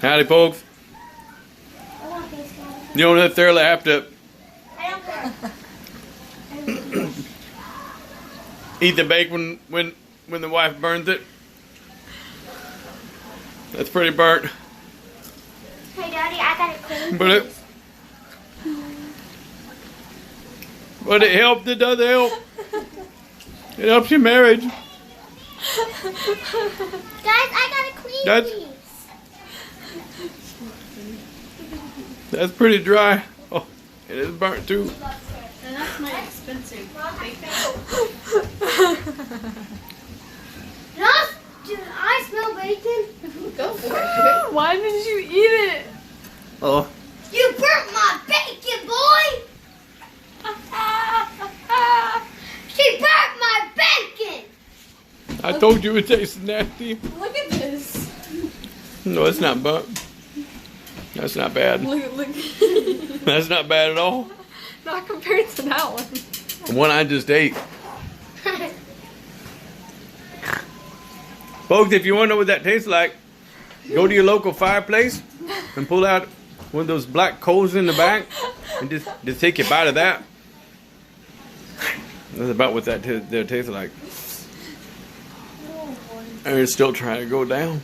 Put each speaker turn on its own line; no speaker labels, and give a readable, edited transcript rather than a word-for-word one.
Howdy, folks.
I want this guy.
You don't necessarily have to
I don't care.
eat the bacon when the wife burns it. That's pretty burnt.
Hey, Daddy, I got it clean.
But it helped. It does help. It helps your marriage.
Guys, I got it clean.
That's- That's pretty dry. Oh, it is burnt too.
And that's my expensive bacon.
Did I smell bacon?
Go for it.
Why did you eat it?
Oh,
You burnt my bacon, boy! She burnt my bacon!
I told you it tasted nasty.
Look at this.
No, it's not burnt. That's not bad.
Look.
That's not bad at all.
Not compared to that one.
The one I just ate. Folks, if you want to know what that tastes like, go to your local fireplace and pull out one of those black coals in the back and just take a bite of that. That's about what that tastes like. And it's still trying to go down.